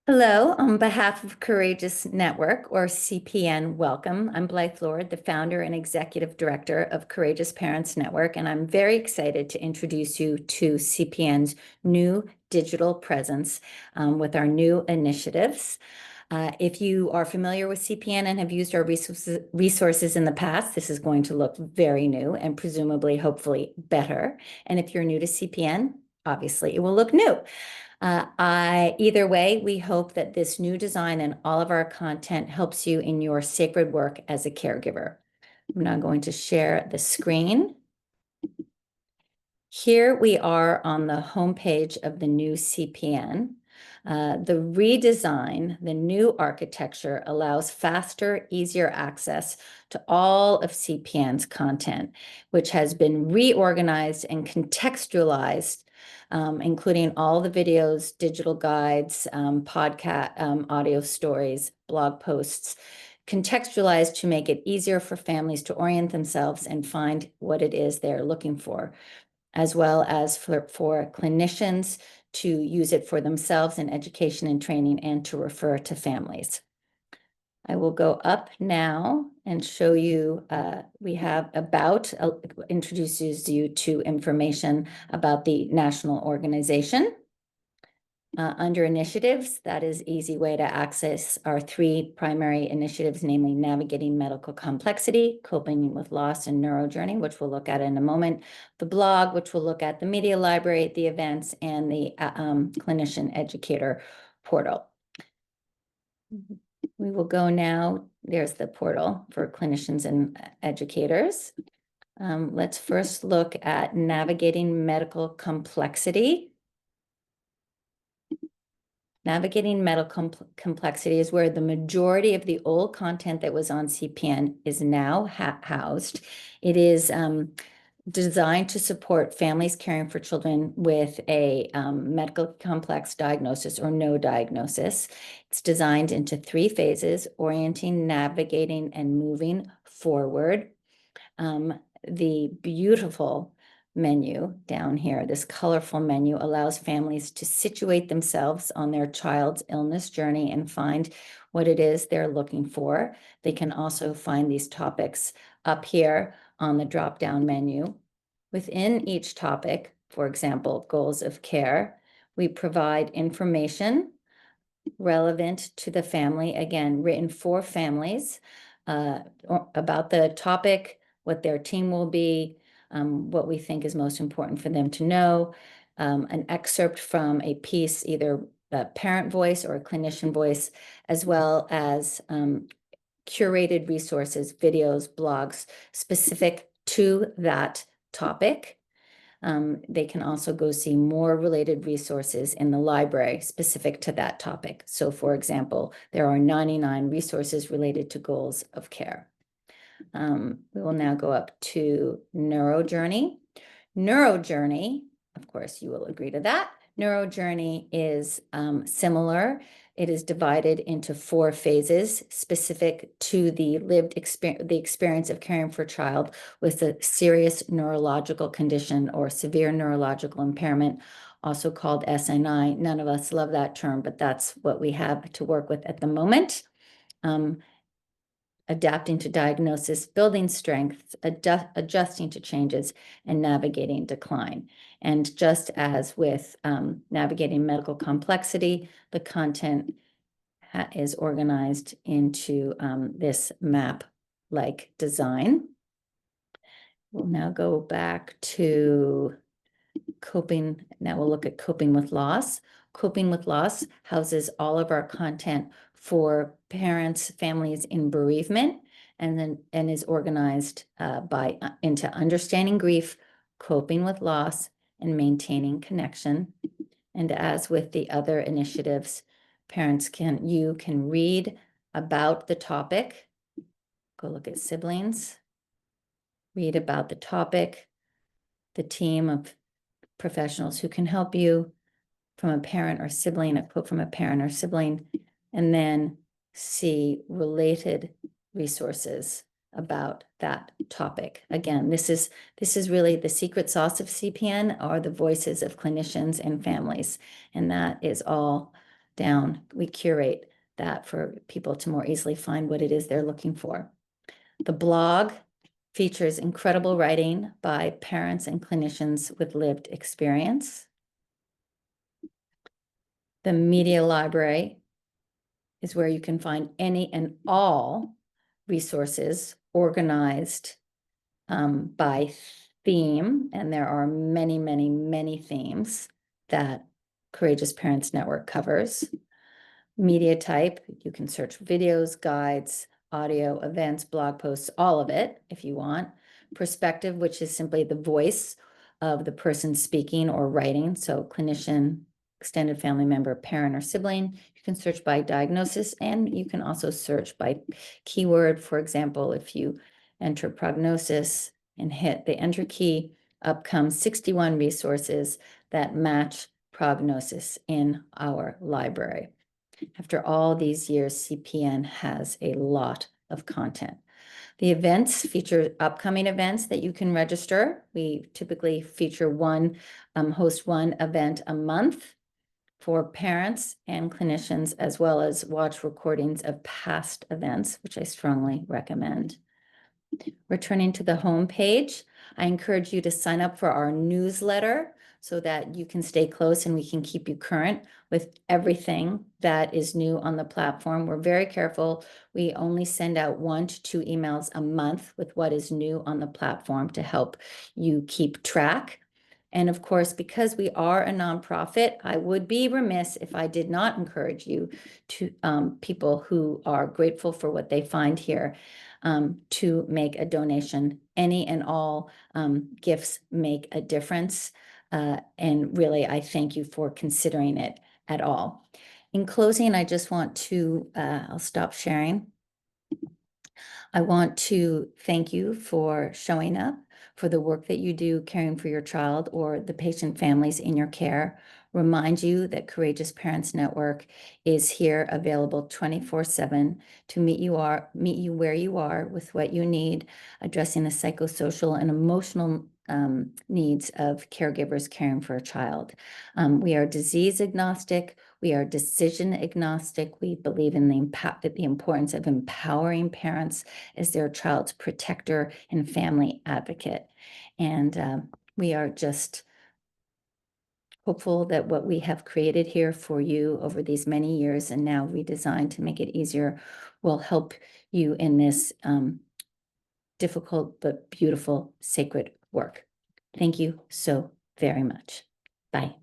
Hello, on behalf of Courageous Network, or CPN, welcome. I'm Blyth, the founder and executive director of Courageous Parents Network, and I'm very excited to introduce you to CPN's new digital presence with our new initiatives. If you are familiar with CPN and have used our resources in the past, this is going to look very new and presumably, hopefully, better. And if you're new to CPN, obviously, it will look new. Either way, we hope that this new design and all of our content helps you in your sacred work as a caregiver. I'm now going to share the screen. Here we are on the homepage of the new CPN. The redesign, the new architecture allows faster, easier access to all of CPN's content, which has been reorganized and contextualized, including all the videos, digital guides, podcast, audio stories, blog posts, contextualized to make it easier for families to orient themselves and find what it is they're looking for, as well as for clinicians to use it for themselves in education and training and to refer to families. I will go up now and show you, we have introduces you to information about the national organization. Under initiatives, that is an easy way to access our three primary initiatives, namely navigating medical complexity, coping with loss, and NeuroJourney, which we'll look at in a moment. The blog, which we'll look at the media library, the events, and the clinician educator portal. We will go now. There's the portal for clinicians and educators. Let's first look at navigating medical complexity. Navigating medical complexity is where the majority of the old content that was on CPN is now housed. It is designed to support families caring for children with a medical complex diagnosis or no diagnosis. It's designed into 3 phases: orienting, navigating, and moving forward. The beautiful menu down here, this colorful menu, allows families to situate themselves on their child's illness journey and find what it is they're looking for. They can also find these topics up here on the drop-down menu. Within each topic, for example, goals of care, we provide information relevant to the family, again, written for families, about the topic, what their team will be, what we think is most important for them to know, an excerpt from a piece, either a parent voice or a clinician voice, as well as curated resources, videos, blogs specific to that topic. They can also go see more related resources in the library specific to that topic. So, for example, there are 99 resources related to goals of care. We will now go up to NeuroJourney. NeuroJourney, of course, you will agree to that. NeuroJourney is similar. It is divided into 4 phases specific to the experience of caring for a child with a serious neurological condition or severe neurological impairment, also called SNI. None of us love that term, but that's what we have to work with at the moment. Adapting to diagnosis, building strengths, adjusting to changes, and navigating decline. And just as with navigating medical complexity, the content is organized into this map-like design. We'll now go back to coping. Now we'll look at coping with loss. Coping with loss houses all of our content for parents, families in bereavement, and is organized into understanding grief, coping with loss, and maintaining connection. And as with the other initiatives, you can read about the topic. Go look at siblings. Read about the topic, the team of professionals who can help you, from a parent or sibling, a quote from a parent or sibling, and then see related resources about that topic. Again, this is really the secret sauce of CPN, are the voices of clinicians and families, and that is all down. We curate that for people to more easily find what it is they're looking for. The blog features incredible writing by parents and clinicians with lived experience. The media library is where you can find any and all resources organized by theme, and there are many, many, many themes that Courageous Parents Network covers. Media type, you can search videos, guides, audio, events, blog posts, all of it if you want. Perspective, which is simply the voice of the person speaking or writing, so clinician, extended family member, parent, or sibling. You can search by diagnosis, and you can also search by keyword. For example, if you enter prognosis and hit the enter key, up comes 61 resources that match prognosis in our library. After all these years, CPN has a lot of content. The events feature upcoming events that you can register. We typically feature host one event a month for parents and clinicians, as well as watch recordings of past events, which I strongly recommend. Returning to the home page, I encourage you to sign up for our newsletter so that you can stay close and we can keep you current with everything that is new on the platform. We're very careful. We only send out 1 to 2 emails a month with what is new on the platform to help you keep track. And of course, because we are a nonprofit, I would be remiss if I did not encourage you to people who are grateful for what they find here to make a donation. Any and all gifts make a difference. And really, I thank you for considering it at all. In closing, I just want to, I'll stop sharing. I want to thank you for showing up, for the work that you do caring for your child or the patient families in your care. Remind you that Courageous Parents Network is here available 24/7 to meet you where you are with what you need, addressing the psychosocial and emotional needs of caregivers caring for a child. We are disease agnostic. We are decision agnostic. We believe in the importance of empowering parents as their child's protector and family advocate. And we are just hopeful that what we have created here for you over these many years and now redesigned to make it easier will help you in this difficult but beautiful, sacred work. Thank you so very much. Bye.